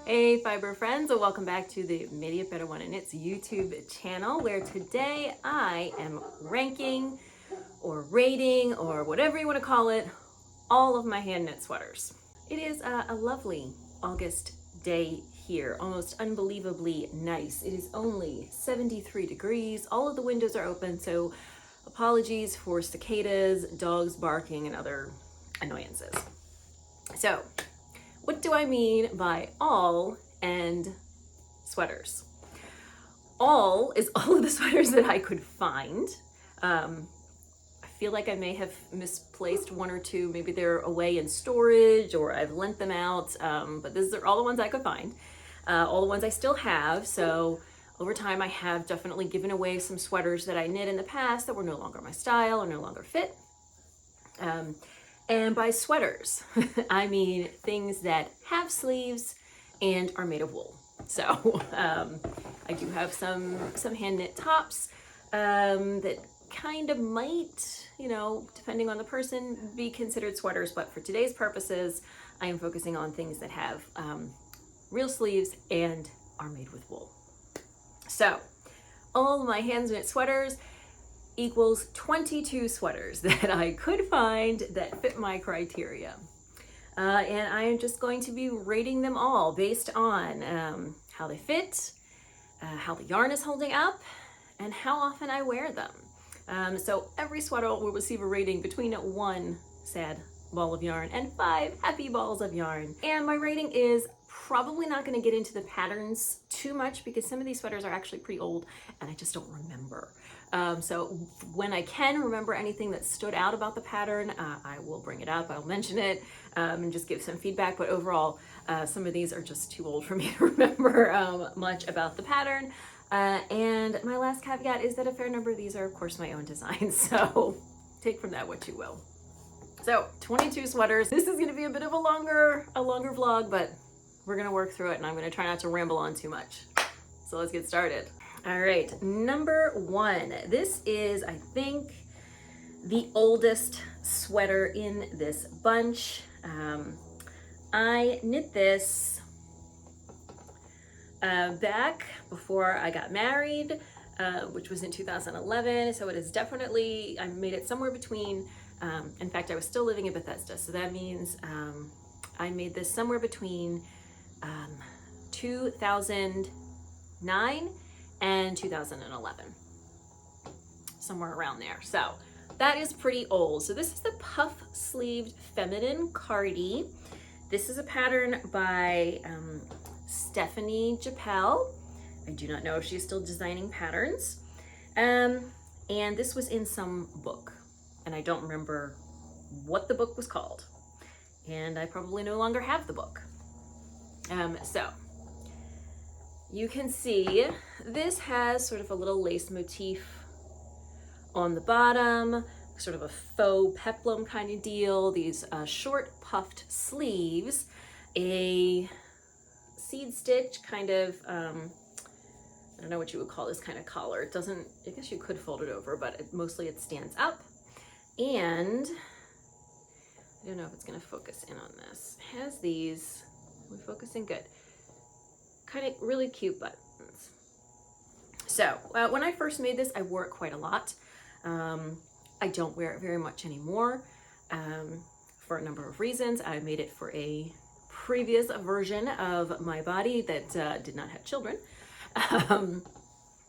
Hey fiber friends, and welcome back to the Media Better One and Its YouTube channel, where today I am ranking or rating or whatever you want to call it, all of my hand knit sweaters. It is a lovely August day here, almost unbelievably nice. It is only 73 degrees. All of the windows are open, so apologies for cicadas, dogs barking, and other annoyances. So, what do I mean by all and sweaters? All is all of the sweaters that I could find. I feel like I may have misplaced one or two. Maybe they're away in storage or I've lent them out, but these are all the ones I could find. All the ones I still have. So over time I have definitely given away some sweaters that I knit in the past that were no longer my style or no longer fit. And by sweaters, I mean things that have sleeves and are made of wool. So I do have some hand knit tops that kind of might, depending on the person, be considered sweaters. But for today's purposes, I am focusing on things that have real sleeves and are made with wool. So all my hand knit sweaters equals 22 sweaters that I could find that fit my criteria. And I am just going to be rating them all based on how they fit, how the yarn is holding up, and how often I wear them. So every sweater will receive a rating between 1 sad ball of yarn and 5 happy balls of yarn. And my rating is probably not going to get into the patterns too much because some of these sweaters are actually pretty old and I just don't remember. So when I can remember anything that stood out about the pattern, I will bring it up, I'll mention it, and just give some feedback. But overall, some of these are just too old for me to remember much about the pattern. And my last caveat is that a fair number of these are, of course, my own designs. So take from that what you will. So 22 sweaters. This is going to be a bit of a longer vlog, but we're going to work through it, and I'm going to try not to ramble on too much. So let's get started. All right, number 1. This is, I think, the oldest sweater in this bunch. I knit this back before I got married, which was in 2011. So it is definitely, I made it somewhere between, in fact, I was still living in Bethesda. So that means I made this somewhere between 2009 and 2011, somewhere around there. So that is pretty old. So this is the puff sleeved feminine Cardi. This is a pattern by Stephanie Japel. I do not know if she's still designing patterns. And this was in some book, and I don't remember what the book was called. And I probably no longer have the book. So you can see this has sort of a little lace motif on the bottom, sort of a faux peplum kind of deal, these short puffed sleeves, a seed stitch kind of, I don't know what you would call this kind of collar. It doesn't, I guess you could fold it over, but mostly it stands up. And I don't know if it's gonna focus in on this. It has these, we're focusing good. Kind of really cute buttons. So when I first made this, I wore it quite a lot. I don't wear it very much anymore for a number of reasons. I made it for a previous version of my body that did not have children.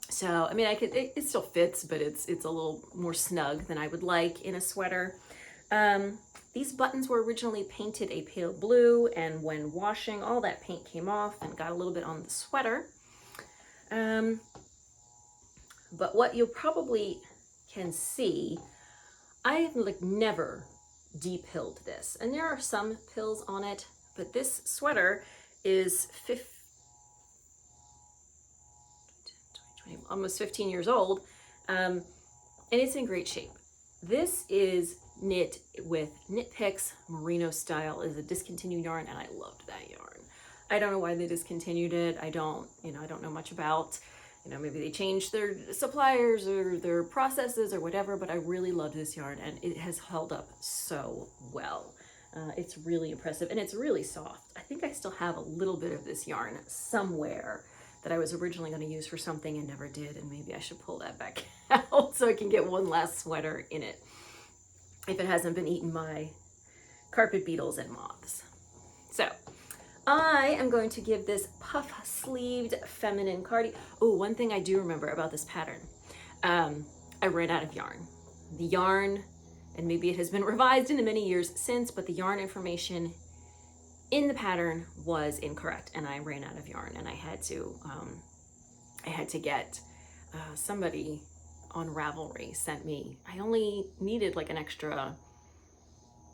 So I mean, it still fits, but it's a little more snug than I would like in a sweater. These buttons were originally painted a pale blue, and when washing, all that paint came off and got a little bit on the sweater. But what you probably can see, I've never deep pilled this. And there are some pills on it, but this sweater is almost 15 years old, and it's in great shape. This is knit with Knit Picks Merino style. Is a discontinued yarn, and I loved that yarn. I don't know why they discontinued it. I don't know much about, maybe they changed their suppliers or their processes or whatever, but I really loved this yarn, and it has held up so well. It's really impressive, and it's really soft. I think I still have a little bit of this yarn somewhere that I was originally going to use for something and never did, and maybe I should pull that back out so I can get one last sweater in it, if it hasn't been eaten by carpet beetles and moths. So I am going to give this puff-sleeved feminine Cardi. Oh, one thing I do remember about this pattern, I ran out of yarn. The yarn, and maybe it has been revised in the many years since, but the yarn information in the pattern was incorrect, and I ran out of yarn, and I had to get somebody on Ravelry sent me. I only needed like an extra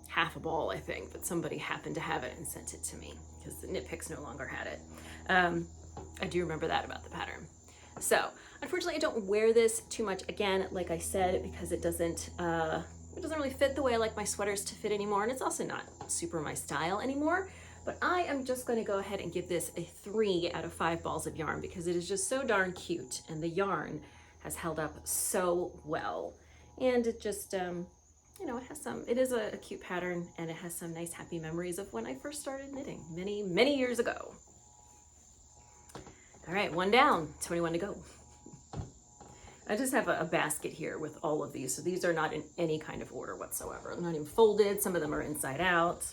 half a ball, I think, but somebody happened to have it and sent it to me because the Knit Picks no longer had it. I do remember that about the pattern. So unfortunately, I don't wear this too much, again, like I said, because it doesn't really fit the way I like my sweaters to fit anymore, and it's also not super my style anymore. But I am just going to go ahead and give this a 3 out of 5 balls of yarn because it is just so darn cute, and the yarn has held up so well. And it just, you know, it is a cute pattern, and it has some nice happy memories of when I first started knitting many, many years ago. All right, 1 down, 21 to go. I just have a basket here with all of these. So these are not in any kind of order whatsoever. They're not even folded. Some of them are inside out,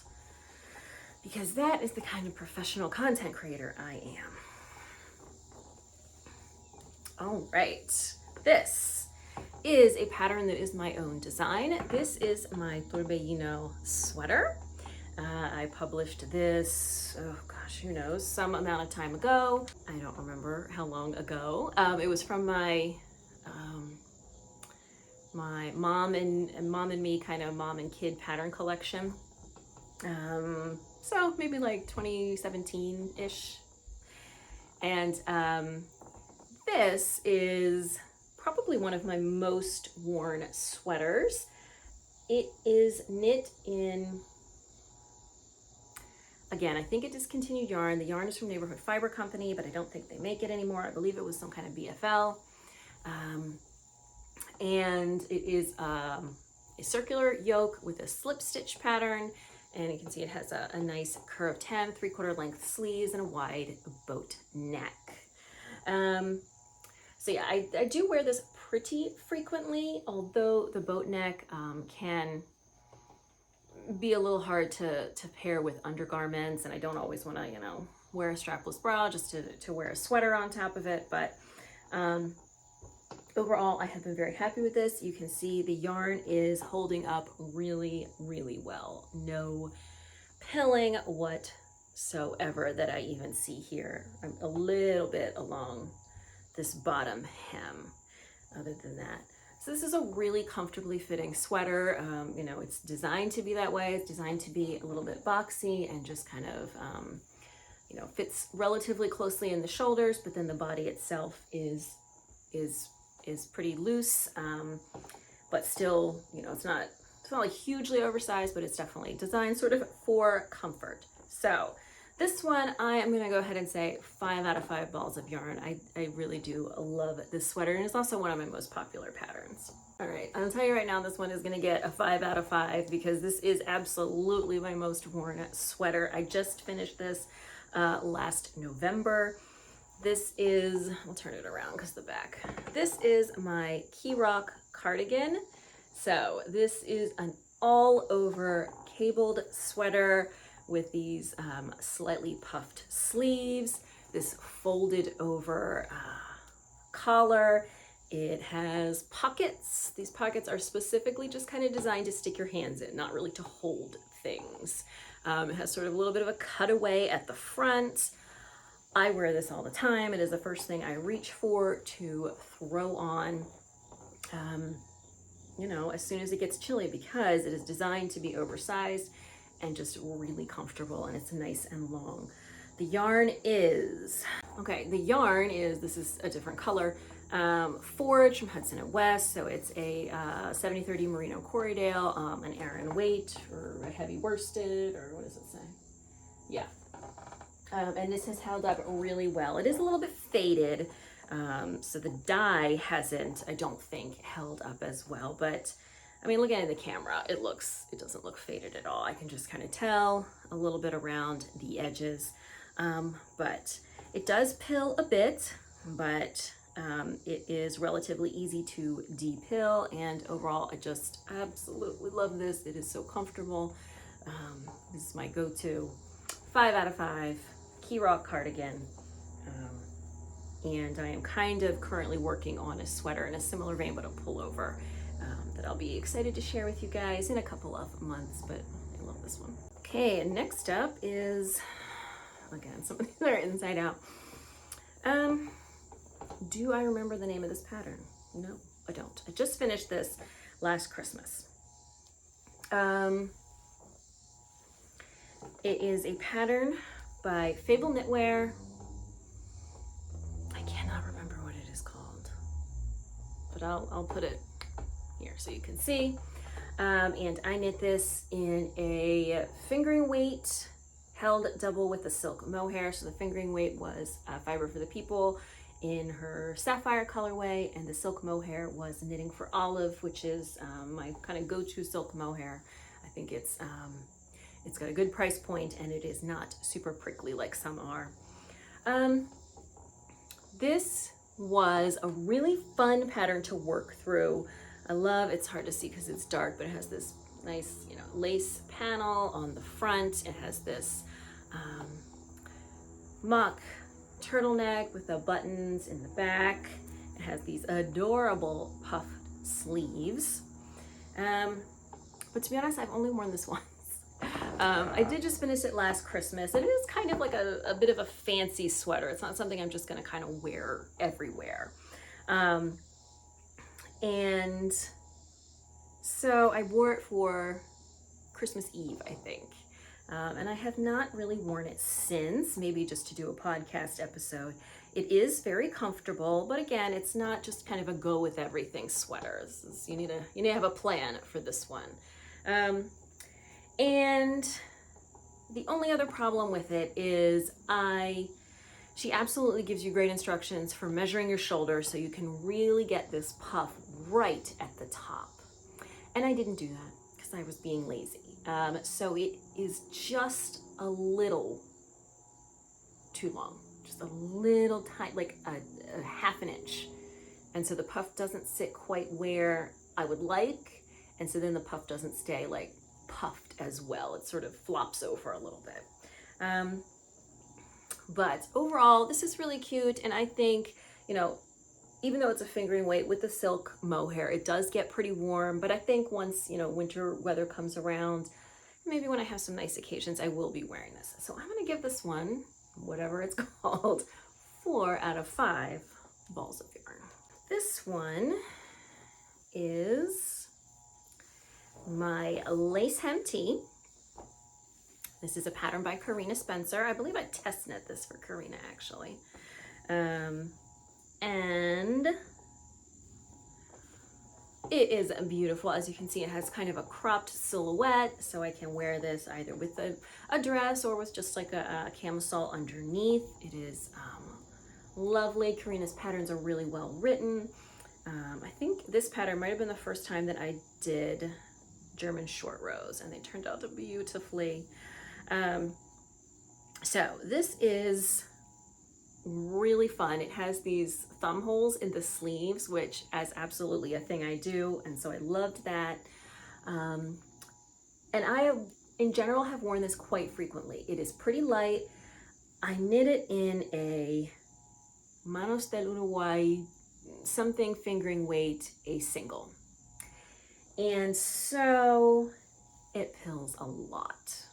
because that is the kind of professional content creator I am. All right, this is a pattern that is my own design. This is my Torbellino sweater. I published this, oh gosh, who knows, some amount of time ago. I don't remember how long ago. It was from my mom and me kind of mom and kid pattern collection. So maybe like 2017-ish. And this is probably one of my most worn sweaters. It is knit in, again, I think it discontinued yarn. The yarn is from Neighborhood Fiber Company, but I don't think they make it anymore. I believe it was some kind of BFL. And it is a circular yoke with a slip stitch pattern. And you can see it has a nice curved hem, 3/4 length sleeves, and a wide boat neck. So yeah, I do wear this pretty frequently, although the boat neck can be a little hard to pair with undergarments, and I don't always want to, you know, wear a strapless bra just to wear a sweater on top of it. But overall, I have been very happy with this. You can see the yarn is holding up really, really well. No pilling whatsoever that I even see here. I'm a little bit along this bottom hem other than that. So this is a really comfortably fitting sweater. You know, it's designed to be that way. It's designed to be a little bit boxy and just kind of, you know, fits relatively closely in the shoulders, but then the body itself is pretty loose, but still, you know, it's not like hugely oversized, but it's definitely designed sort of for comfort. So this one, I am gonna go ahead and say 5 out of 5 balls of yarn. I really do love this sweater, and it's also one of my most popular patterns. All right, I'll tell you right now, this one is gonna get a 5 out of 5 because this is absolutely my most worn sweater. I just finished this last November. This is, I'll turn it around because the back. This is my Key Rock cardigan. So this is an all over cabled sweater with these slightly puffed sleeves, this folded over collar. It has pockets. These pockets are specifically just kind of designed to stick your hands in, not really to hold things. It has sort of a little bit of a cutaway at the front. I wear this all the time. It is the first thing I reach for to throw on, you know, as soon as it gets chilly, because it is designed to be oversized and just really comfortable, and it's nice and long. The yarn is, this is a different color, Forage from Hudson and West, so it's a 70/30 Merino Corriedale, an Aran weight, or a heavy worsted, or what does it say? Yeah. And this has held up really well. It is a little bit faded, so the dye hasn't, I don't think, held up as well, but I mean, looking at the camera, it doesn't look faded at all. I can just kind of tell a little bit around the edges, but it does pill a bit, but it is relatively easy to depill, and overall I just absolutely love this. It is so comfortable. This is my go-to 5 out of 5 key rock cardigan, and I am kind of currently working on a sweater in a similar vein, but a pullover, that I'll be excited to share with you guys in a couple of months, but I love this one. Okay, and next up is, again, some of these are inside out. Do I remember the name of this pattern? No, I don't. I just finished this last Christmas. It is a pattern by Fable Knitwear. I cannot remember what it is called, but I'll put it here so you can see. And I knit this in a fingering weight, held double with the silk mohair. So the fingering weight was Fiber for the People in her sapphire colorway, and the silk mohair was Knitting for Olive, which is my kind of go-to silk mohair. I think it's got a good price point, and it is not super prickly like some are. This was a really fun pattern to work through. I love, it's hard to see because it's dark, but it has this nice, lace panel on the front. It has this mock turtleneck with the buttons in the back. It has these adorable puffed sleeves. But to be honest, I've only worn this once. I did just finish it last Christmas. It is kind of like a bit of a fancy sweater. It's not something I'm just going to kind of wear everywhere. And so I wore it for Christmas Eve, I think. And I have not really worn it since, maybe just to do a podcast episode. It is very comfortable, but again, it's not just kind of a go with everything sweater. You need to have a plan for this one. And the only other problem with it is she absolutely gives you great instructions for measuring your shoulder so you can really get this puff right at the top. And I didn't do that because I was being lazy. So it is just a little too long, just a little tight, like a half an inch. And so the puff doesn't sit quite where I would like. And so then the puff doesn't stay like puffed as well. It sort of flops over a little bit. But overall, this is really cute. And I think, even though it's a fingering weight with the silk mohair, it does get pretty warm. But I think once, winter weather comes around, maybe when I have some nice occasions, I will be wearing this. So I'm going to give this one, whatever it's called, 4 out of 5 balls of yarn. This one is my lace Hemp Tea. This is a pattern by Karina Spencer. I believe I test knit this for Karina, actually. And it is beautiful. As you can see, it has kind of a cropped silhouette, so I can wear this either with a dress or with just like a camisole underneath. It is lovely. Karina's patterns are really well written. I think this pattern might have been the first time that I did German short rows, and they turned out beautifully. So this is really fun. It has these thumb holes in the sleeves, which is absolutely a thing I do, and so I loved that. And I, in general, have worn this quite frequently. It is pretty light. I knit it in a Manos del Uruguay something fingering weight, a single. And so it pills a lot.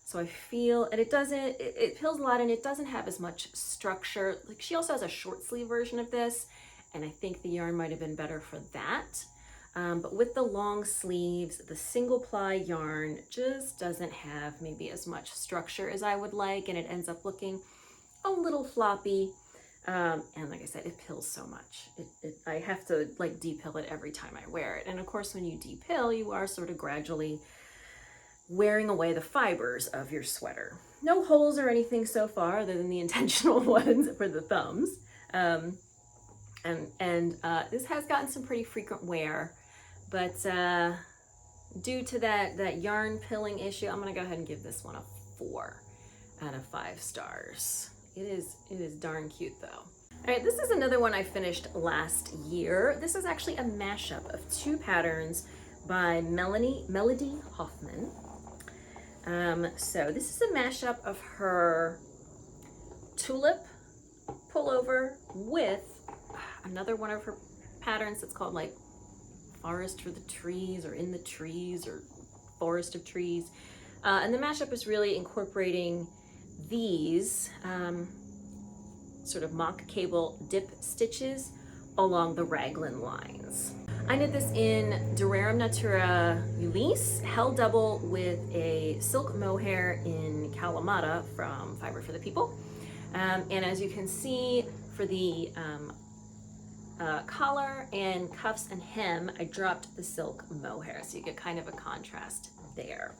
So I feel, and it pills a lot, and it doesn't have as much structure. Like, she also has a short sleeve version of this, and I think the yarn might have been better for that. But with the long sleeves, the single ply yarn just doesn't have maybe as much structure as I would like, and it ends up looking a little floppy. And like I said, it pills so much. I have to like depill it every time I wear it. And of course, when you depill, you are sort of gradually wearing away the fibers of your sweater. No holes or anything so far, other than the intentional ones for the thumbs. And this has gotten some pretty frequent wear. But due to that yarn pilling issue, I'm gonna go ahead and give this one a 4 out of 5 stars. It is darn cute though. All right, this is another one I finished last year. This is actually a mashup of 2 patterns by Melody Hoffman. So this is a mashup of her tulip pullover with another one of her patterns that's called like Forest for the Trees or In the Trees or Forest of Trees. And the mashup is really incorporating these sort of mock cable dip stitches along the raglan lines. I knit this in Durarum Natura Ulisse, held double with a silk mohair in Kalamata from Fiber for the People. And as you can see, for the collar and cuffs and hem, I dropped the silk mohair, so you get kind of a contrast there.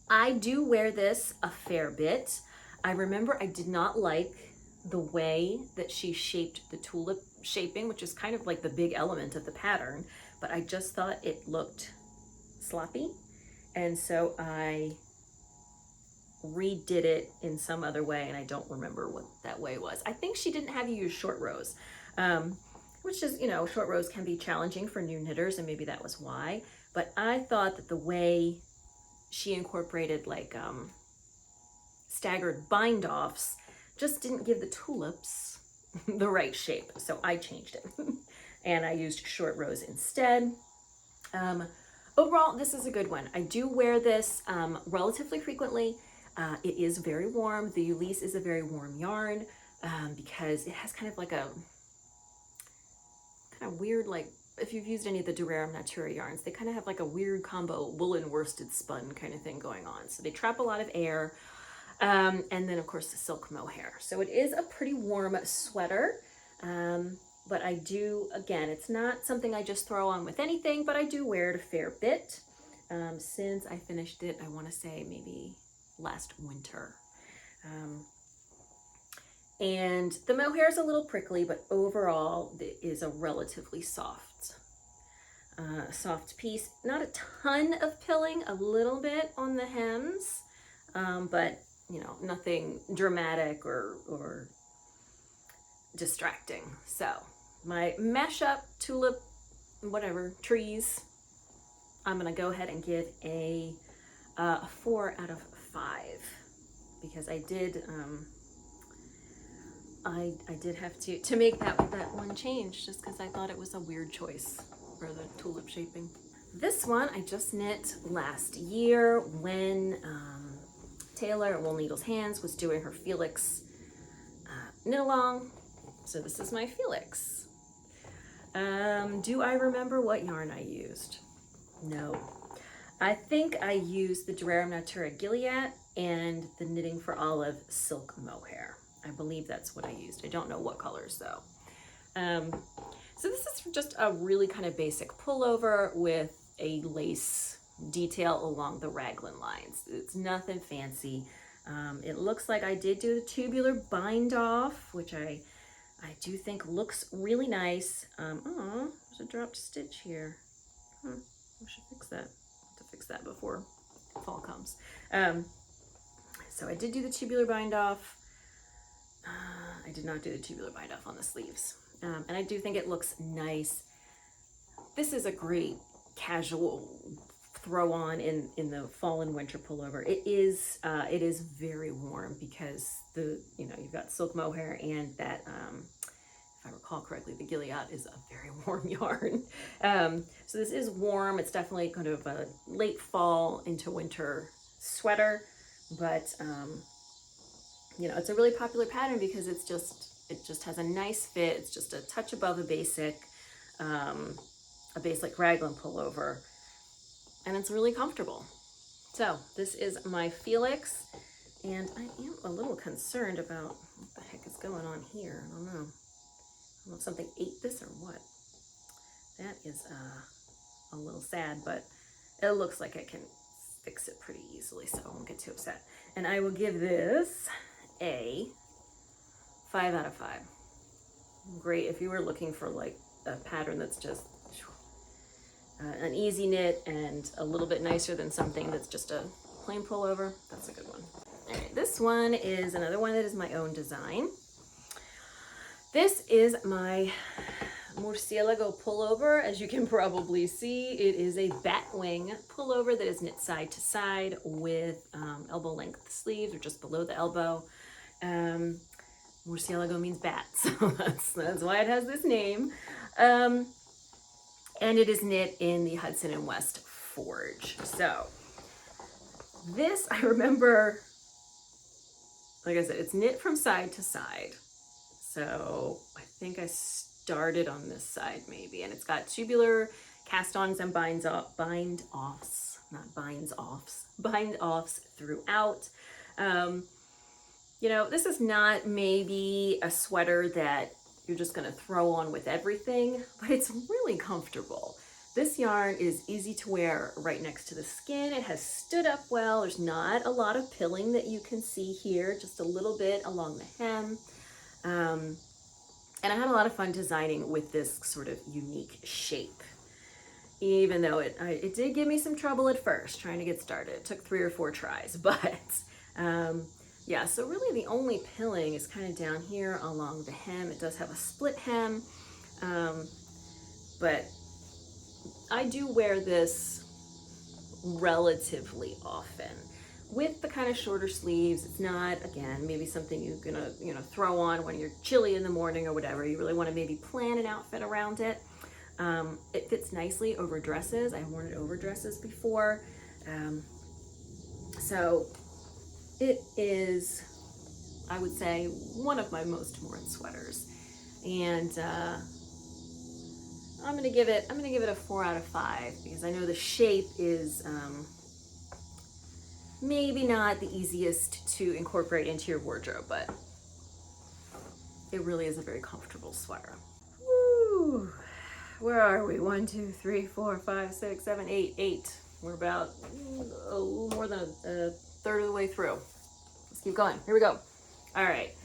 I do wear this a fair bit. I remember I did not like the way that she shaped the tulip shaping, which is kind of like the big element of the pattern, but I just thought it looked sloppy, and so I redid it in some other way, and I don't remember what that way was. I think she didn't have you use short rows, which is, you know, short rows can be challenging for new knitters, and maybe that was why, but I thought that the way she incorporated like staggered bind-offs just didn't give the tulips the right shape, so I changed it and I used short rows instead. Overall, this is a good one. I do wear this relatively frequently. It is very warm. The Ulisse is a very warm yarn because it has kind of like a kind of weird, like if you've used any of the Durarum Natura yarns, they kind of have like a weird combo woolen worsted spun kind of thing going on. So they trap a lot of air. And then of course the silk mohair. So it is a pretty warm sweater, but I do, again, it's not something I just throw on with anything, but I do wear it a fair bit. Since I finished it, I want to say maybe last winter. And the mohair is a little prickly, but overall it is a relatively soft piece. Not a ton of pilling, a little bit on the hems, but you know, nothing dramatic or distracting. So my mashup tulip, whatever, trees, I'm gonna go ahead and give a 4 out of 5 because I did have to make that one change just because I thought it was a weird choice for the tulip shaping. This one I just knit last year when Taylor at Wool Needles Hands was doing her Felix knit along. So this is my Felix. Do I remember what yarn I used? No. I think I used the Durarum Natura Gilead and the Knitting for Olive silk mohair. I believe that's what I used. I don't know what colors though. So this is just a really kind of basic pullover with a lace detail along the raglan lines. It's nothing fancy. It looks like I did do the tubular bind off, which I do think looks really nice. Oh, there's a dropped stitch here. I should fix that. Have to fix that before fall comes. So I did do the tubular bind off. I did not do the tubular bind off on the sleeves. And I do think it looks nice. This is a great casual throw on in the fall and winter pullover. It is very warm because you've got silk mohair and that if I recall correctly, the Gilead is a very warm yarn. So this is warm. It's definitely kind of a late fall into winter sweater, but it's a really popular pattern because it just has a nice fit. It's just a touch above a basic raglan pullover, and it's really comfortable. So this is my Felix, and I am a little concerned about what the heck is going on here. I don't know if something ate this or what. That is a little sad, but it looks like I can fix it pretty easily, so I won't get too upset. And I will give this a 5 out of 5. Great if you were looking for like a pattern that's just an easy knit and a little bit nicer than something that's just a plain pullover. That's a good one. All right, this one is another one that is my own design. This is my Morelo pullover. As you can probably see, it is a batwing pullover that is knit side to side with elbow length sleeves, or just below the elbow. Morelo means bat, so that's why it has this name. And it is knit in the Hudson and West Forge. So this, I remember, like I said, it's knit from side to side. So I think I started on this side maybe, and it's got tubular cast-ons and bind-offs throughout. You know, this is not maybe a sweater that you're just gonna throw on with everything, but it's really comfortable. This yarn is easy to wear right next to the skin. It has stood up well. There's not a lot of pilling that you can see here, just a little bit along the hem. And I had a lot of fun designing with this sort of unique shape, even though it did give me some trouble at first trying to get started. It took 3 or 4 tries, but yeah, so really the only pilling is kind of down here along the hem. It does have a split hem, but I do wear this relatively often. With the kind of shorter sleeves, it's not, again, maybe something you're gonna, throw on when you're chilly in the morning or whatever. You really wanna maybe plan an outfit around it. It fits nicely over dresses. I've worn it over dresses before. So it is, I would say, one of my most worn sweaters. And I'm gonna give it a 4 out of 5 because I know the shape is maybe not the easiest to incorporate into your wardrobe, but it really is a very comfortable sweater. Woo! Where are we? 1, 2, 3, 4, 5, 6, 7, 8, 8. We're about more than a third of the way through. Let's keep going. Here we go. All right.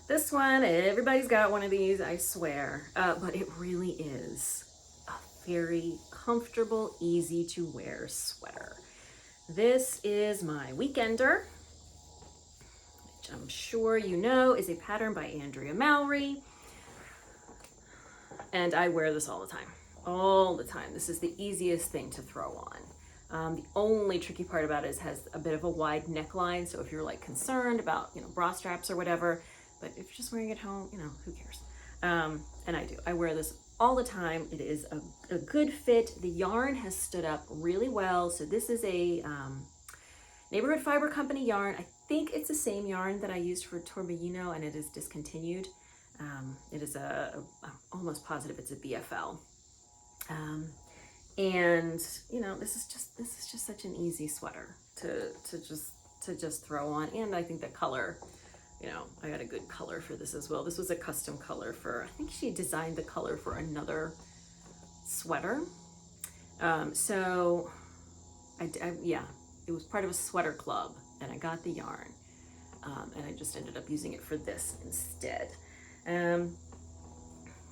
This one, everybody's got one of these, I swear, but it really is a very comfortable, easy to wear sweater. This is my Weekender, which I'm sure you know is a pattern by Andrea Mowry. And I wear this all the time, all the time. This is the easiest thing to throw on. The only tricky part about it is it has a bit of a wide neckline. So if you're like concerned about, bra straps or whatever, but if you're just wearing it home, who cares? And I do, I wear this all the time. It is a good fit. The yarn has stood up really well. So this is a Neighborhood Fiber Company yarn. I think it's the same yarn that I used for Torbellino, and it is discontinued. It is I'm almost positive it's a BFL. And this is just such an easy sweater to just throw on. And I think the color, I got a good color for this as well. This was a custom color I think she designed the color for another sweater. So yeah, it was part of a sweater club and I got the yarn. And I just ended up using it for this instead.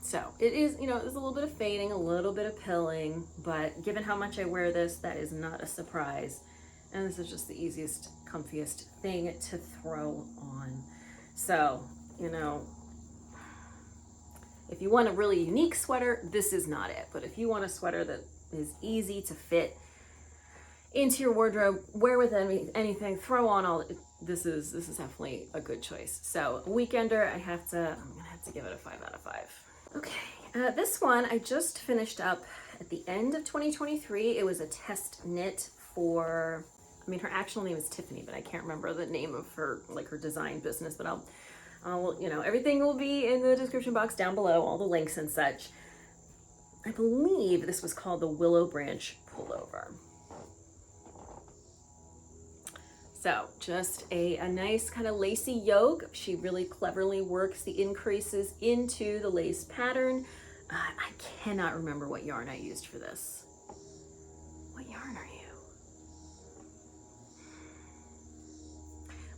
So it is, there's a little bit of fading, a little bit of pilling, but given how much I wear this, that is not a surprise. And this is just the easiest, comfiest thing to throw on. So, if you want a really unique sweater, this is not it. But if you want a sweater that is easy to fit into your wardrobe, wear with anything, throw on this is definitely a good choice. So Weekender, I'm gonna have to give it a 5 out of 5. Okay, this one I just finished up at the end of 2023. It was a test knit for, her actual name is Tiffany, but I can't remember the name of her, her design business, but I'll everything will be in the description box down below, all the links and such. I believe this was called the Willow Branch Pullover. So just a nice kind of lacy yoke. She really cleverly works the increases into the lace pattern. I cannot remember what yarn I used for this. What yarn are you?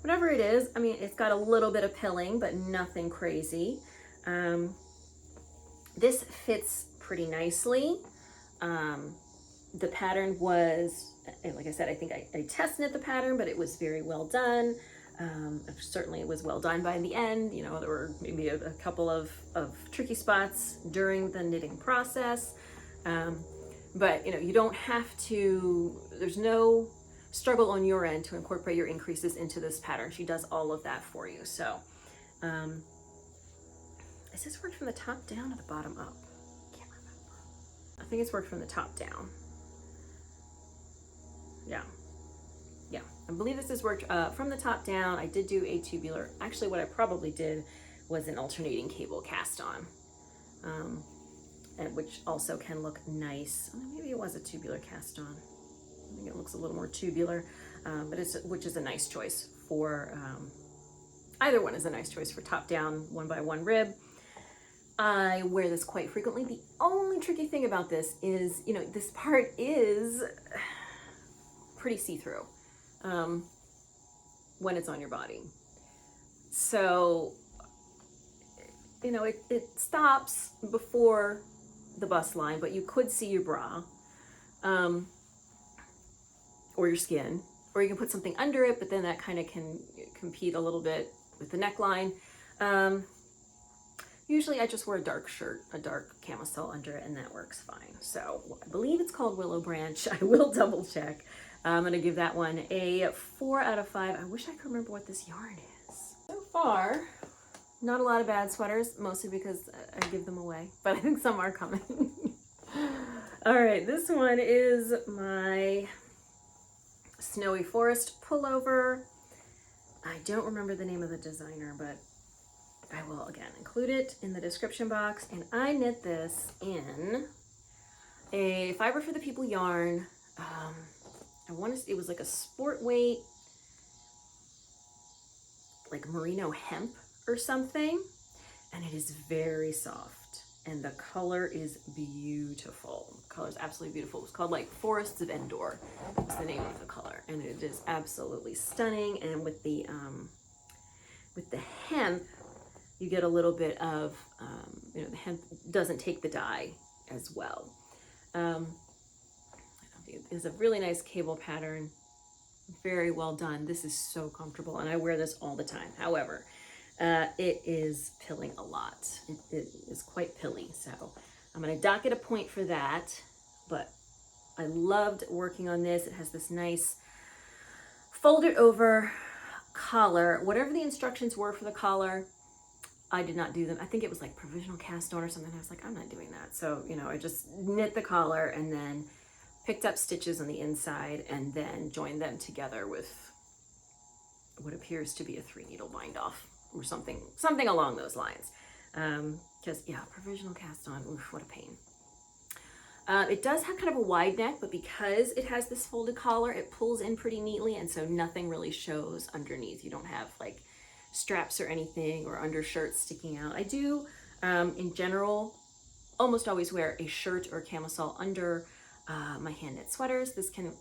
Whatever it is, it's got a little bit of pilling, but nothing crazy. This fits pretty nicely. The pattern was, like I said, I think I test knit the pattern, but it was very well done. Certainly it was well done by the end. You know, there were maybe a couple of tricky spots during the knitting process. But, you know, you don't have to, there's no struggle on your end to incorporate your increases into this pattern. She does all of that for you. So, is this worked from the top down or the bottom up? Can't remember. I think it's worked from the top down. Yeah. Yeah, I believe this is worked from the top down. I did do a tubular. Actually, what I probably did was an alternating cable cast on, and which also can look nice. Maybe it was a tubular cast on. I think it looks a little more tubular, but which is a nice choice for, either one is a nice choice for top down 1x1 rib. I wear this quite frequently. The only tricky thing about this is, you know, this part is pretty see-through when it's on your body. So, you know, it stops before the bust line, but you could see your bra, or your skin, or you can put something under it, but then that kind of can compete a little bit with the neckline. Usually I just wear a dark shirt, a dark camisole under it, and that works fine. So I believe it's called Willow Branch. I will double check. I'm gonna give that one a 4 out of 5. I wish I could remember what this yarn is. So far, not a lot of bad sweaters, mostly because I give them away, but I think some are coming. All right, this one is my Snowy Forest pullover. I don't remember the name of the designer, but I will again include it in the description box. And I knit this in a Fiber for the People yarn. I want to, it was like a sport weight, like merino hemp or something, and it is very soft, and the color is beautiful. The color is absolutely beautiful. It's called like Forests of Endor. It's the name of the color, and it is absolutely stunning. And with the hemp, you get a little bit of, you know, the hemp doesn't take the dye as well. It's a really nice cable pattern, very well done. This is so comfortable, and I wear this all the time. However, it is pilling a lot. It is quite pilly, so I'm going to dock it a point for that. But I loved working on this. It has this nice folded over collar. Whatever the instructions were for the collar, I did not do them. I think it was like provisional cast on or something. I was like, I'm not doing that. So, you know, I just knit the collar and then picked up stitches on the inside and then joined them together with what appears to be a 3-needle bind off or something along those lines. Because yeah, provisional cast on, oof, what a pain. It does have kind of a wide neck, but because it has this folded collar, it pulls in pretty neatly, and so nothing really shows underneath. You don't have like straps or anything or undershirts sticking out. I do, in general, almost always wear a shirt or a camisole under my hand knit sweaters. This can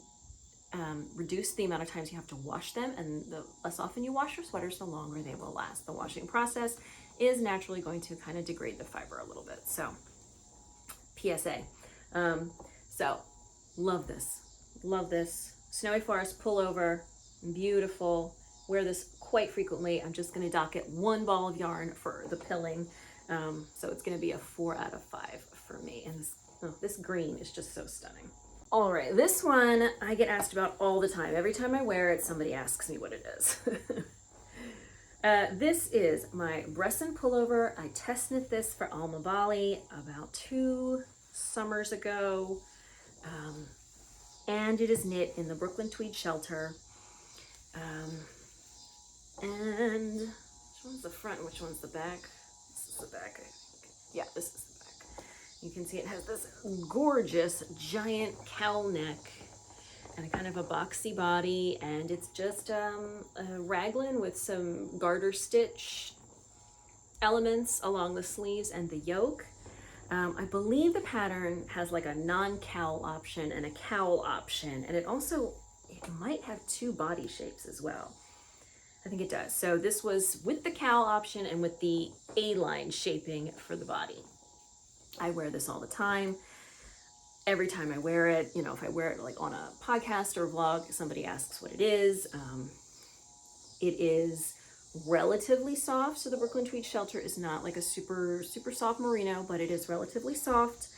reduce the amount of times you have to wash them, and the less often you wash your sweaters, the longer they will last. The washing process is naturally going to kind of degrade the fiber a little bit. So, PSA. So, love this. Love this. Snowy Forest pullover, beautiful. Wear this quite frequently. I'm just going to dock it 1 ball of yarn for the pilling. So it's going to be a 4 out of 5 for me. And this green is just so stunning. All right, this one I get asked about all the time. Every time I wear it, somebody asks me what it is. This is my Bresson pullover. I test knit this for Alma Bali about 2 summers ago. And it is knit in the Brooklyn Tweed Shelter. And which one's the front and which one's the back? This is the back. Yeah, this is the back. You can see it has this gorgeous giant cowl neck and a kind of a boxy body, and it's just a raglan with some garter stitch elements along the sleeves and the yoke. I believe the pattern has like a non-cowl option and a cowl option, and it might have 2 body shapes as well. I think it does. So this was with the cowl option and with the A-line shaping for the body. I wear this all the time. every time I wear it, you know, if I wear it like on a podcast or vlog, somebody asks what it is. It is relatively soft. So the Brooklyn Tweed Shelter is not like a super soft merino, but it is relatively soft.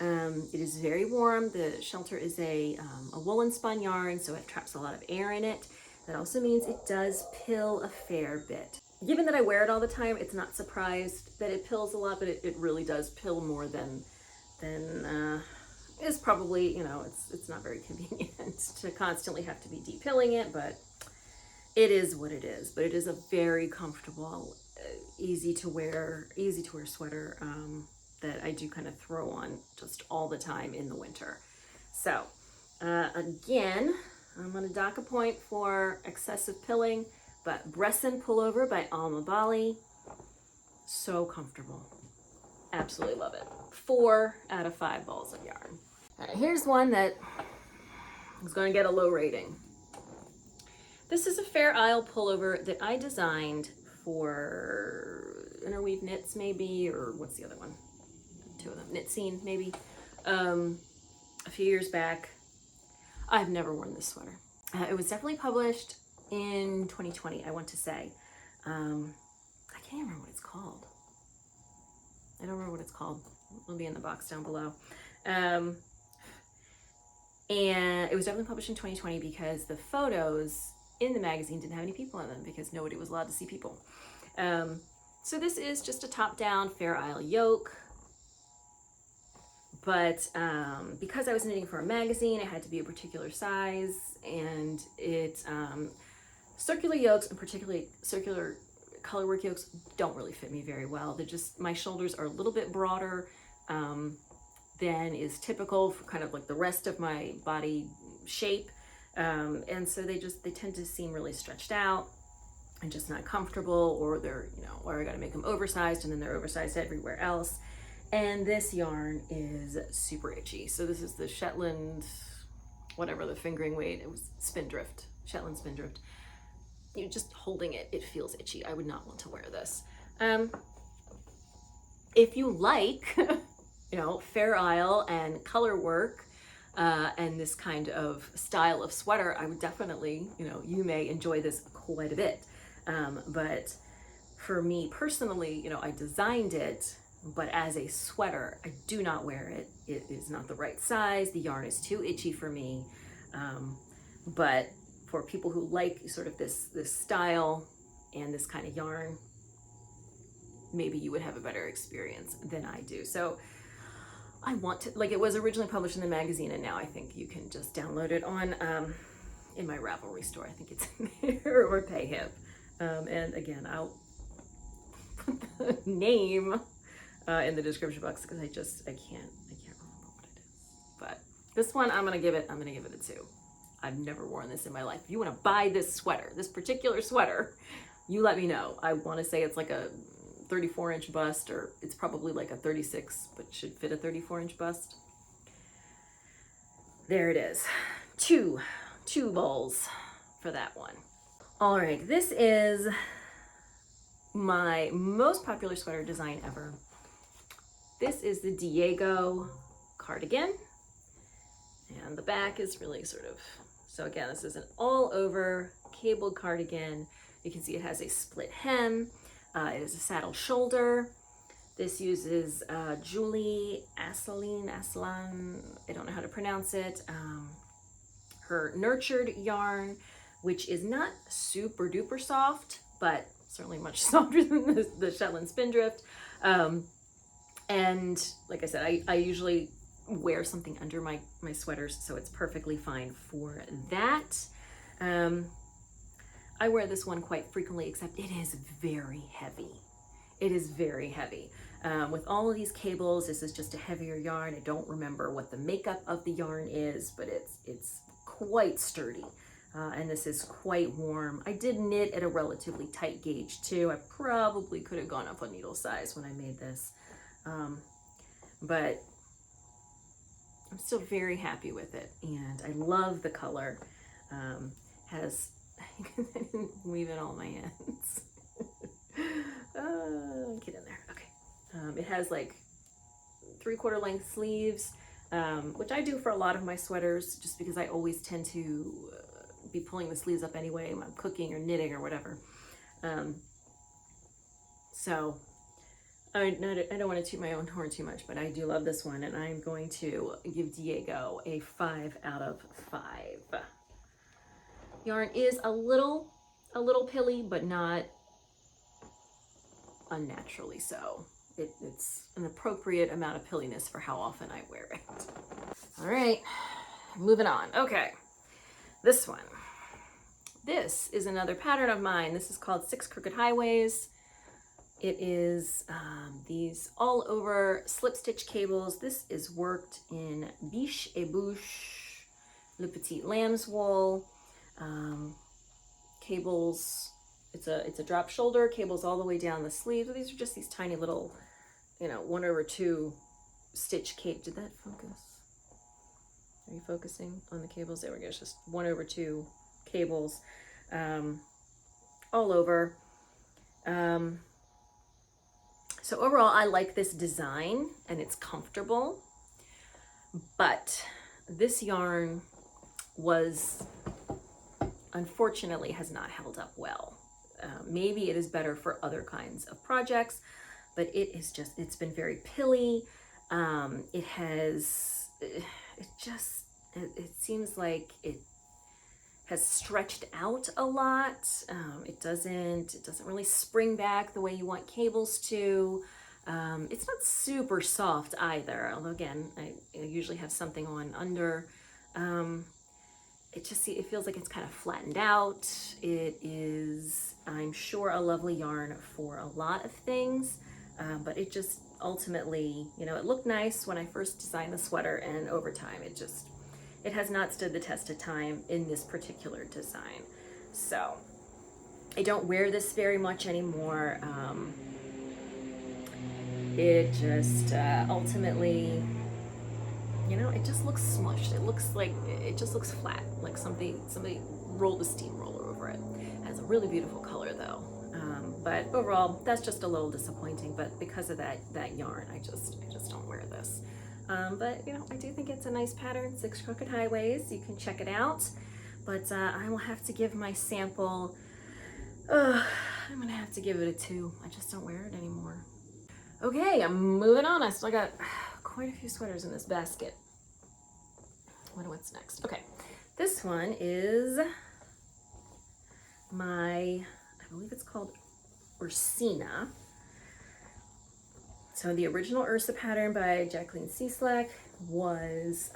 It is very warm. The shelter is a woolen spun yarn, so it traps a lot of air in it. That also means it does pill a fair bit. Given that I wear it all the time, it's not surprised that it pills a lot, but it really does pill more than is probably, you know, it's not very convenient to constantly have to be de-pilling it, but it is what it is. But it is a very comfortable, easy to wear sweater that I do kind of throw on just all the time in the winter. So again, I'm going to dock a point for excessive pilling, but Breen Pullover by Alma Bali, so comfortable. Absolutely love it. 4 out of 5 balls of yarn. All right, here's one that is going to get a low rating. This is a Fair Isle pullover that I designed for Interweave Knits maybe, or what's the other one? 2 of them, Knit Scene maybe, a few years back. I've never worn this sweater. It was definitely published in 2020, I want to say. I can't even remember what it's called. I don't remember what it's called. It'll be in the box down below. And it was definitely published in 2020 because the photos in the magazine didn't have any people in them because nobody was allowed to see people. So this is just a top-down Fair Isle yoke. But because I was knitting for a magazine, it had to be a particular size, and it's circular yokes, and particularly circular colorwork yokes, don't really fit me very well. They're just, my shoulders are a little bit broader than is typical for kind of like the rest of my body shape, and so they tend to seem really stretched out and just not comfortable, or they're, you know, or I got to make them oversized, and then they're oversized everywhere else. And this yarn is super itchy. So this is the Shetland, whatever the fingering weight, it was Spindrift, Shetland Spindrift. You just holding it, it feels itchy. I would not want to wear this. If you like, you know, Fair Isle and color work and this kind of style of sweater, I would definitely, you know, you may enjoy this quite a bit. But for me personally, you know, I designed it, but as a sweater, I do not wear it. It is not the right size. The yarn is too itchy for me. But for people who like sort of this style and this kind of yarn, maybe you would have a better experience than I do. So I want to, like, it was originally published in the magazine, and now I think you can just download it on in my Ravelry store. I think it's in there, or pay Hemp. And again, I'll put the name in the description box because I can't remember what it is. But this one, I'm gonna give it a 2. I've never worn this in my life. If you want to buy this sweater, this particular sweater, you let me know. I want to say it's like a 34-inch bust, or it's probably like a 36, but should fit a 34-inch bust. There it is. Two balls for that one. All right, this is my most popular sweater design ever. This is the Diego cardigan, and the back is really sort of, so again, this is an all over cabled cardigan. You can see it has a split hem. It is a saddle shoulder. This uses Julie Aslan, I don't know how to pronounce it, her nurtured yarn, which is not super duper soft, but certainly much softer than the Shetland Spindrift. And like I said, I usually wear something under my sweaters, so it's perfectly fine for that. I wear this one quite frequently, except it is very heavy. It is very heavy. With all of these cables, this is just a heavier yarn. I don't remember what the makeup of the yarn is, but it's quite sturdy. And this is quite warm. I did knit at a relatively tight gauge too. I probably could have gone up a needle size when I made this. But I'm still very happy with it, and I love the color. Has I didn't weave in all my ends. Get in there. Okay. It has like 3/4 length sleeves, which I do for a lot of my sweaters, just because I always tend to be pulling the sleeves up anyway when I'm cooking or knitting or whatever. So I don't want to toot my own horn too much, but I do love this one, and I'm going to give Diego a 5 out of 5. Yarn is a little pilly, but not unnaturally so. It's an appropriate amount of pilliness for how often I wear it. All right, moving on. Okay, this one. This is another pattern of mine. This is called 6 Crooked Highways. It is these all over slip stitch cables. This is worked in Biche et Bouche, Le Petit Lamb's wool. Cables, it's a drop shoulder, cables all the way down the sleeve. These are just these tiny little, 1/2 stitch cape. Did that focus? Are you focusing on the cables? There we go. It's just 1/2 cables all over. So overall, I like this design and it's comfortable, but this yarn unfortunately has not held up well. Maybe it is better for other kinds of projects, but it's been very pilly. It seems like it has stretched out a lot. It doesn't really spring back the way you want cables to. It's not super soft either, although again, I usually have something on under. It feels like it's kind of flattened out. It is, I'm sure, a lovely yarn for a lot of things, but it just ultimately, it looked nice when I first designed the sweater, and over time it has not stood the test of time in this particular design. So I don't wear this very much anymore. It just ultimately, it just looks smushed. It just looks flat, like somebody rolled a steamroller over it. It has a really beautiful color though. But overall, that's just a little disappointing. But because of that yarn, I just don't wear this. But I do think it's a nice pattern, 6 Crooked Highways. You can check it out. But I will have to give my sample, I'm gonna have to give it a 2. I just don't wear it anymore. Okay, I'm moving on. I still got quite a few sweaters in this basket. What's next? Okay, this one is I believe it's called Orina. So the original Ursa pattern by Jacqueline Cieslak was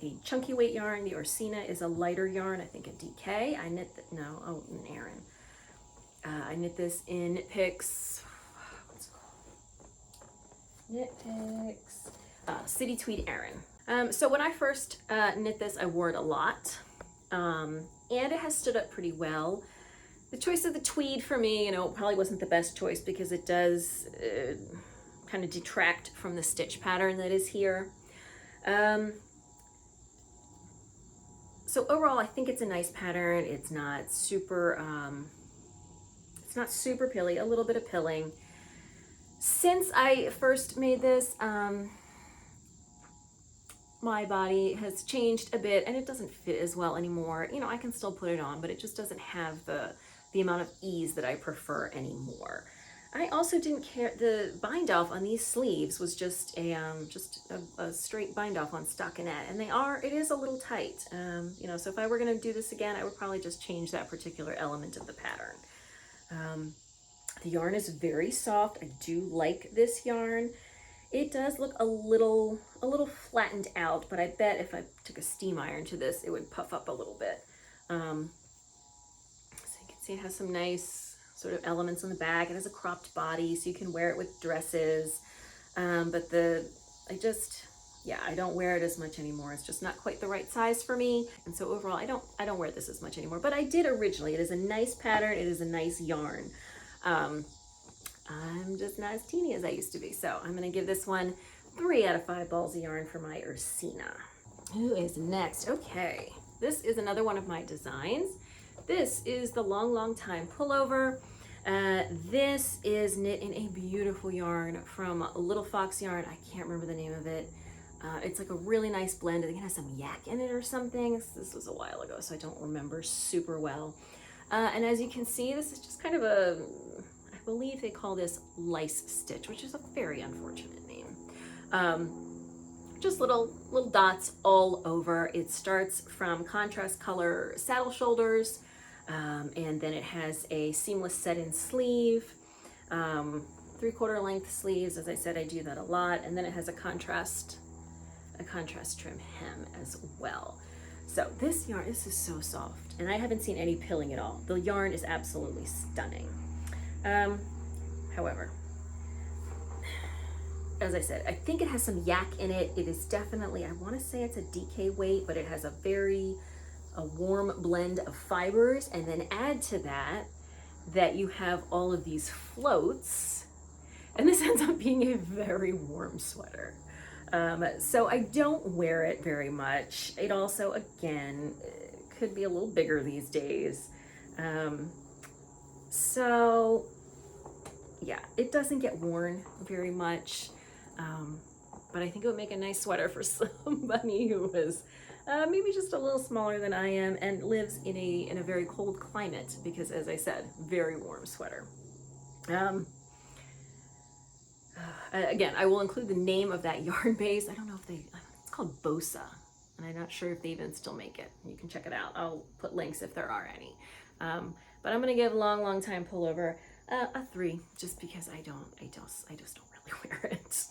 a chunky weight yarn. The Orina is a lighter yarn, I think a DK. In Aran. I knit this in Knit Picks. What's it called? Knit Picks. City Tweed Aran. So when I first knit this, I wore it a lot. And it has stood up pretty well. The choice of the tweed for me, probably wasn't the best choice because it does kind of detract from the stitch pattern that is here. So overall, I think it's a nice pattern. It's not super pilly, a little bit of pilling. Since I first made this, my body has changed a bit and it doesn't fit as well anymore. I can still put it on, but it just doesn't have the amount of ease that I prefer anymore. I also didn't care, the bind off on these sleeves was just a straight bind off on stockinette, and it is a little tight. So if I were gonna do this again, I would probably just change that particular element of the pattern. The yarn is very soft. I do like this yarn. It does look a little flattened out, but I bet if I took a steam iron to this, it would puff up a little bit. So you can see it has some nice sort of elements on the back. It has a cropped body, so you can wear it with dresses. But I don't wear it as much anymore. It's just not quite the right size for me. And so overall, I don't wear this as much anymore, but I did originally. It is a nice pattern. It is a nice yarn. I'm just not as teeny as I used to be. So I'm gonna give this one 3 out of 5 balls of yarn for my Orina. Who is next? Okay, this is another one of my designs. This is the Long Time Pullover. This is knit in a beautiful yarn from Little Fox Yarn. I can't remember the name of it. It's like a really nice blend. I think it has some yak in it or something. This was a while ago, so I don't remember super well. And as you can see, this is just kind of a, I believe they call this lice stitch, which is a very unfortunate name. Just little dots all over. It starts from contrast color saddle shoulders, and then it has a seamless set-in sleeve, 3/4 length sleeves. As I said, I do that a lot. And then it has a contrast trim hem as well. So this yarn, this is so soft, and I haven't seen any pilling at all. The yarn is absolutely stunning. However, as I said, I think it has some yak in it. It is definitely, I want to say it's a DK weight, but it has a warm blend of fibers. And then add to that you have all of these floats, and this ends up being a very warm sweater. So I don't wear it very much. It also, again, could be a little bigger these days. So yeah, it doesn't get worn very much. But I think it would make a nice sweater for somebody who was maybe just a little smaller than I am and lives in a very cold climate, because as I said, very warm sweater. Again, I will include the name of that yarn base. I don't know if it's called Bosa, and I'm not sure if they even still make it. You can check it out. I'll put links if there are any. But I'm gonna give long time pullover a 3, just because I just don't really wear it.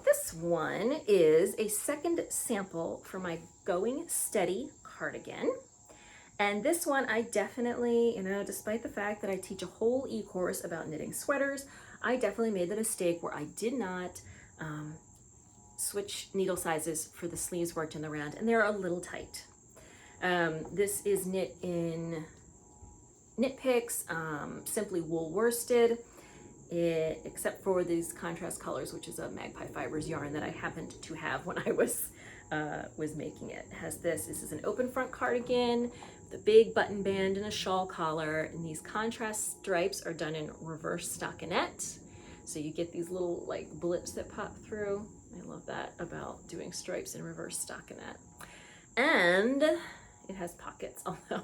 This one is a second sample for my Going Steady cardigan. And this one I definitely, despite the fact that I teach a whole e-course about knitting sweaters, I definitely made the mistake where I did not switch needle sizes for the sleeves worked in the round, and they're a little tight. This is knit in Knit Picks, simply wool worsted, except for these contrast colors, which is a Magpie Fibers yarn that I happened to have when I was making it. It has this is an open front cardigan, the big button band and a shawl collar, and these contrast stripes are done in reverse stockinette. So you get these little like blips that pop through. I love that about doing stripes in reverse stockinette. And it has pockets, although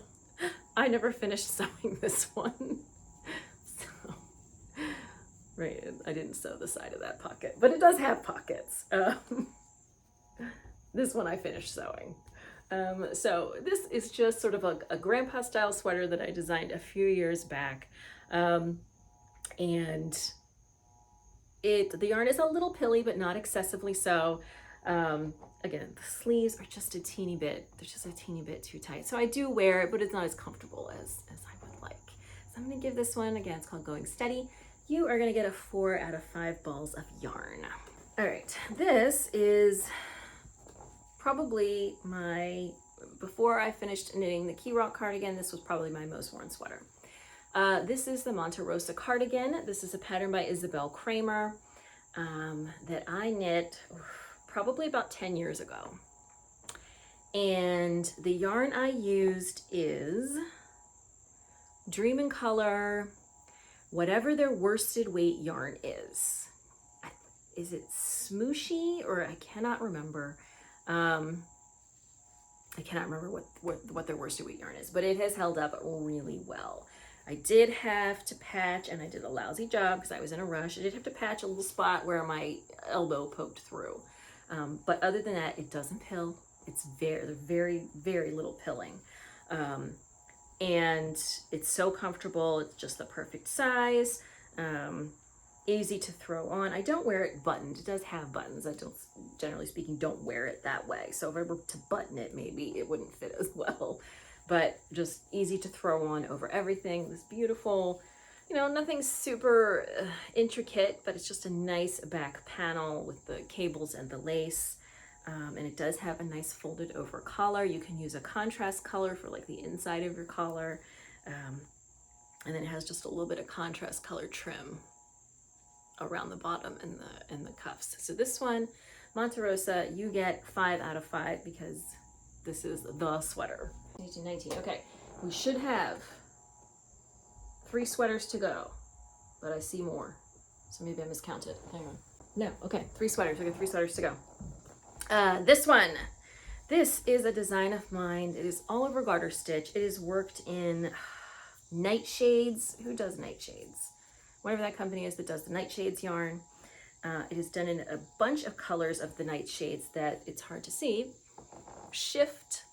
I never finished sewing this one. So, right, I didn't sew the side of that pocket, but it does have pockets. This one I finished sewing. So this is just sort of a grandpa style sweater that I designed a few years back. And the yarn is a little pilly, but not excessively so. Again, the sleeves are just a teeny bit, they're just a teeny bit too tight. So I do wear it, but it's not as comfortable as I would like. So I'm gonna give this one, again, it's called Going Steady. You are gonna get a 4 out of 5 balls of yarn. All right, this is probably before I finished knitting the Key Rock cardigan, this was probably my most worn sweater. This is the Monterosa cardigan. This is a pattern by Isabel Kramer that I knit probably about 10 years ago. And the yarn I used is Dream in Color, whatever their worsted weight yarn is. Is it Smooshy, or I cannot remember. I cannot remember what their worsted weight yarn is, but it has held up really well. I did have to patch, and I did a lousy job because I was in a rush. I did have to patch a little spot where my elbow poked through. But other than that, it doesn't pill. It's very, very little pilling. And it's so comfortable. It's just the perfect size. Easy to throw on. I don't wear it buttoned. It does have buttons. I don't, generally speaking, don't wear it that way. So if I were to button it, maybe it wouldn't fit as well. But just easy to throw on over everything. This beautiful, nothing super intricate, but it's just a nice back panel with the cables and the lace. And it does have a nice folded over collar. You can use a contrast color for like the inside of your collar. And then it has just a little bit of contrast color trim around the bottom and the cuffs. So this one, Monterosa, you get 5 out of 5 because this is the sweater. 19. Okay, we should have 3 sweaters to go, but I see more. So maybe I miscounted. Hang on. No, okay, 3 sweaters. We got 3 sweaters to go. This one. This is a design of mine. It is all over garter stitch. It is worked in Nightshades. Who does Nightshades? Whatever that company is that does the Nightshades yarn. It is done in a bunch of colors of the Nightshades that it's hard to see. Shift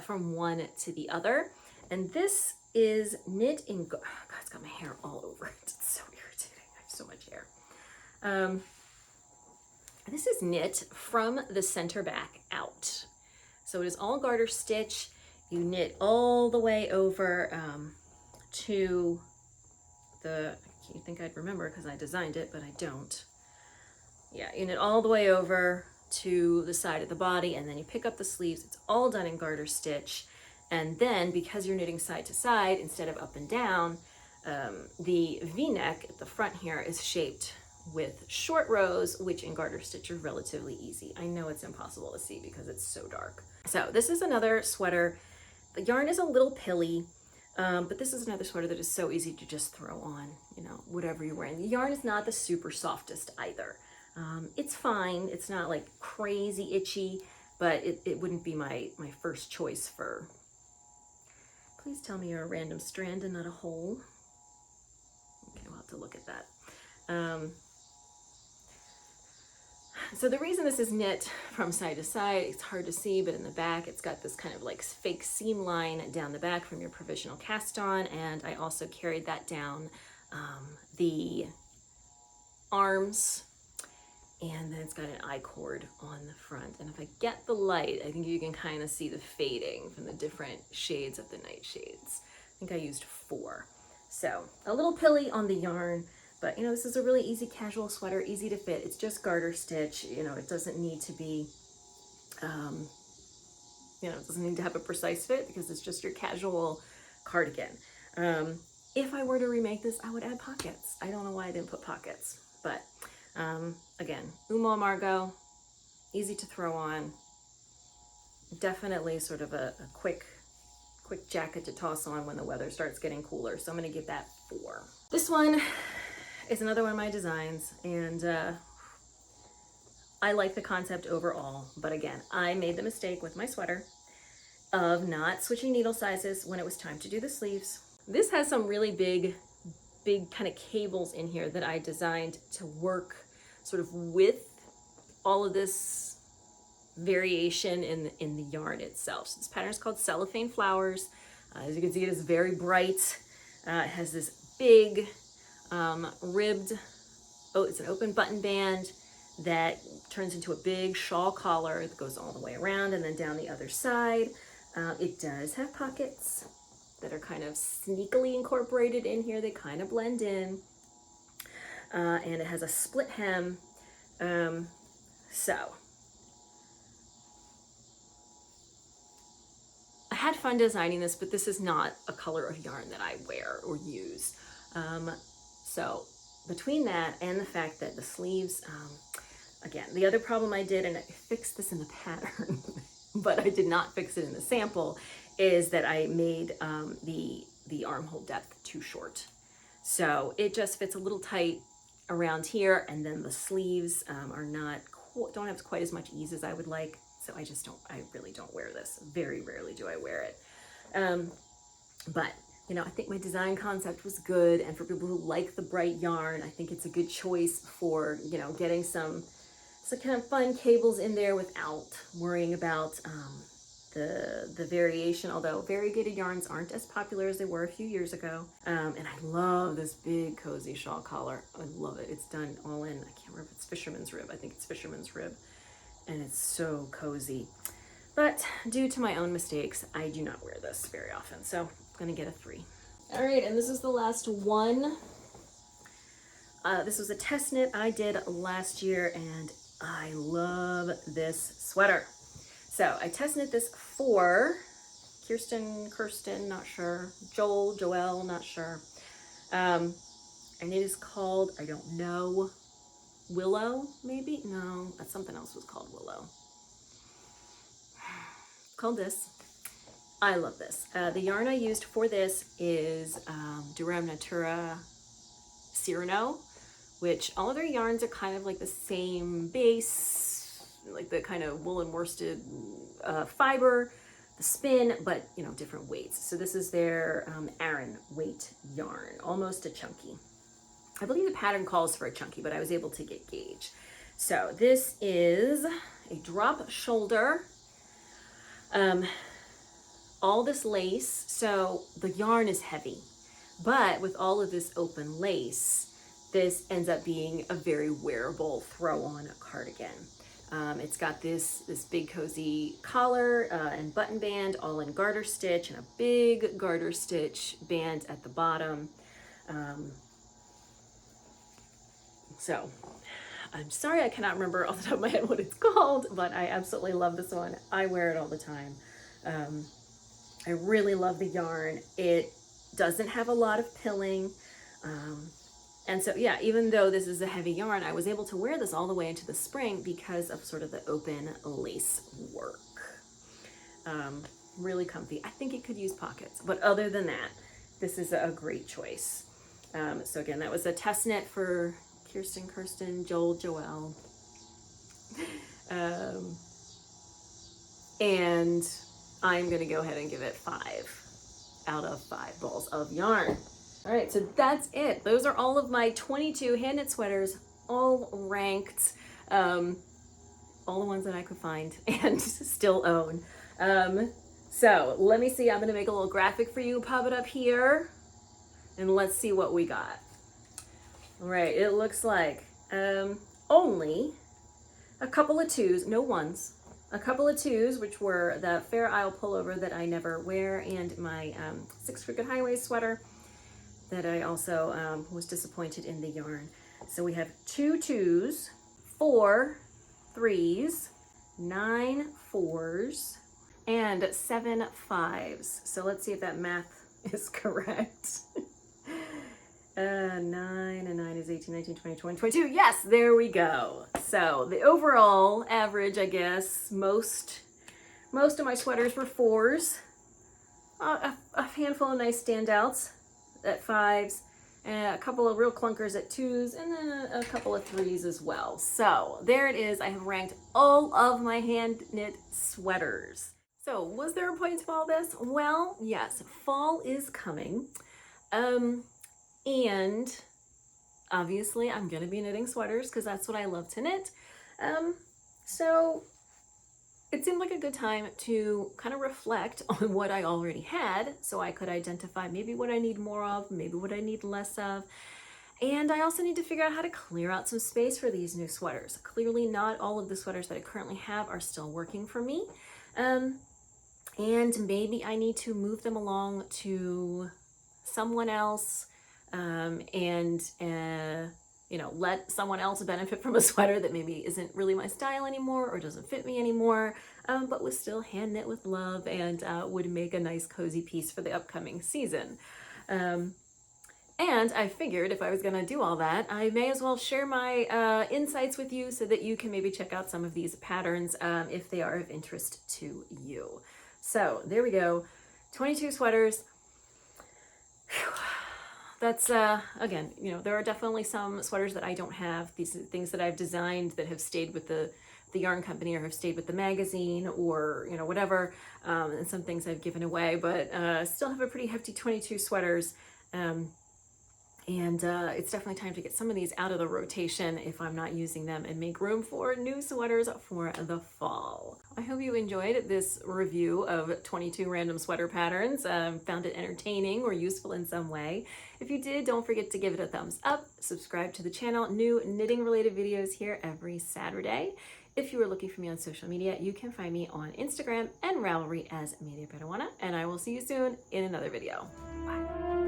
from one to the other. And this is knit in, God, it's got my hair all over it. It's so irritating. I have so much hair. This is knit from the center back out. So it is all garter stitch. You knit all the way over to the, you think I'd remember because I designed it, but I don't. Yeah, you knit all the way over to the side of the body, and then you pick up the sleeves. It's all done in garter stitch. And then because you're knitting side to side instead of up and down, the V-neck at the front here is shaped with short rows, which in garter stitch are relatively easy. I know it's impossible to see because it's so dark. So this is another sweater. The yarn is a little pilly, but this is another sweater that is so easy to just throw on, you know, whatever you're wearing. The yarn is not the super softest either. It's fine. It's not like crazy itchy, but it wouldn't be my first choice for, please tell me you're a random strand and not a hole. Okay, we'll have to look at that. So the reason this is knit from side to side, it's hard to see, but in the back, it's got this kind of like fake seam line down the back from your provisional cast on. And I also carried that down the arms, and then it's got an I-cord on the front. And if I get the light, I think you can kind of see the fading from the different shades of the Nightshades. I think I used 4. So a little pilly on the yarn, but you know, this is a really easy casual sweater, easy to fit. It's just garter stitch. You know, it doesn't need to be, you know, it doesn't need to have a precise fit because it's just your casual cardigan. If I were to remake this, I would add pockets. I don't know why I didn't put pockets, but again, Umo Margot, easy to throw on. Definitely sort of a quick jacket to toss on when the weather starts getting cooler. So I'm gonna give that 4. This one is another one of my designs, and I like the concept overall, but again, I made the mistake with my sweater of not switching needle sizes when it was time to do the sleeves. This has some really big kind of cables in here that I designed to work sort of with all of this variation in the yarn itself. So this pattern is called Cellophane Flowers. As you can see, it is very bright. It has this big ribbed, it's an open button band that turns into a big shawl collar that goes all the way around and then down the other side. It does have pockets that are kind of sneakily incorporated in here. They kind of blend in. And it has a split hem. So I had fun designing this, but this is not a color of yarn that I wear or use. So between that and the fact that the sleeves, again, the other problem I did, and I fixed this in the pattern, but I did not fix it in the sample, is that I made the armhole depth too short. So it just fits a little tight around here, and then the sleeves don't have quite as much ease as I would like. So I really don't wear this. Very rarely do I wear it. But you know, I think my design concept was good, and for people who like the bright yarn, I think it's a good choice for, you know, getting some kind of fun cables in there without worrying about the variation, although variegated yarns aren't as popular as they were a few years ago. And I love this big cozy shawl collar. I love it. It's done all in, I can't remember if it's fisherman's rib. I think it's fisherman's rib, and it's so cozy. But due to my own mistakes, I do not wear this very often, so I'm gonna get a 3. All right, and this is the last one. This was a test knit I did last year, and I love this sweater. So I test knit this for Kirsten, not sure, Joel, not sure. And it is called, I don't know, Willow, maybe? No, that's something else was called Willow. Called this. I love this. The yarn I used for this is Duram Natura Cyrano, which all of their yarns are kind of like the same base, like the kind of woolen worsted fiber, the spin, but you know, different weights. So this is their Aran weight yarn, almost a chunky. I believe the pattern calls for a chunky, but I was able to get gauge. So this is a drop shoulder, all this lace. So the yarn is heavy, but with all of this open lace, this ends up being a very wearable throw-on cardigan. It's got this big cozy collar and button band, all in garter stitch, and a big garter stitch band at the bottom. So I'm sorry I cannot remember off the top of my head what it's called, but I absolutely love this one. I wear it all the time. I really love the yarn. It doesn't have a lot of pilling. And so, yeah, even though this is a heavy yarn, I was able to wear this all the way into the spring because of sort of the open lace work. Really comfy. I think it could use pockets, but other than that, this is a great choice. So again, that was a test knit for Kirsten, Joel, Joelle. And I'm gonna go ahead and give it 5 out of 5 balls of yarn. All right, so that's it. Those are all of my 22 hand knit sweaters, all ranked, all the ones that I could find and still own. So let me see, I'm gonna make a little graphic for you, pop it up here, and let's see what we got. All right, it looks like only a couple of 2s, no 1s, a couple of 2s, which were the Fair Isle pullover that I never wear, and my 6 Crooked Highways sweater that I also was disappointed in the yarn. So we have 2 2s, 4 3s, 9 4s, and 7 5s. So let's see if that math is correct. 9 and 9 is 18, 19, 20, 21, 22. Yes, there we go. So the overall average, I guess, most of my sweaters were 4s. A handful of nice standouts at 5s, and a couple of real clunkers at 2s, and then a couple of 3s as well. So there it is. I have ranked all of my hand knit sweaters. So was there a point to all this? Well, yes, fall is coming. And obviously I'm going to be knitting sweaters because that's what I love to knit. So it seemed like a good time to kind of reflect on what I already had so I could identify maybe what I need more of, maybe what I need less of. And I also need to figure out how to clear out some space for these new sweaters. Clearly not all of the sweaters that I currently have are still working for me. And maybe I need to move them along to someone else, you know, let someone else benefit from a sweater that maybe isn't really my style anymore or doesn't fit me anymore, but was still hand knit with love and would make a nice cozy piece for the upcoming season. And I figured if I was gonna do all that, I may as well share my insights with you so that you can maybe check out some of these patterns if they are of interest to you. So there we go, 22 sweaters. Whew. That's, again, you know, there are definitely some sweaters that I don't have, these things that I've designed that have stayed with the yarn company or have stayed with the magazine or, you know, whatever, and some things I've given away, but still have a pretty hefty 22 sweaters. It's definitely time to get some of these out of the rotation if I'm not using them and make room for new sweaters for the fall. I hope you enjoyed this review of 22 random sweater patterns, found it entertaining or useful in some way. If you did, don't forget to give it a thumbs up, subscribe to the channel, new knitting related videos here every Saturday. If you are looking for me on social media, you can find me on Instagram and Ravelry as Media Peruana, and I will see you soon in another video. Bye.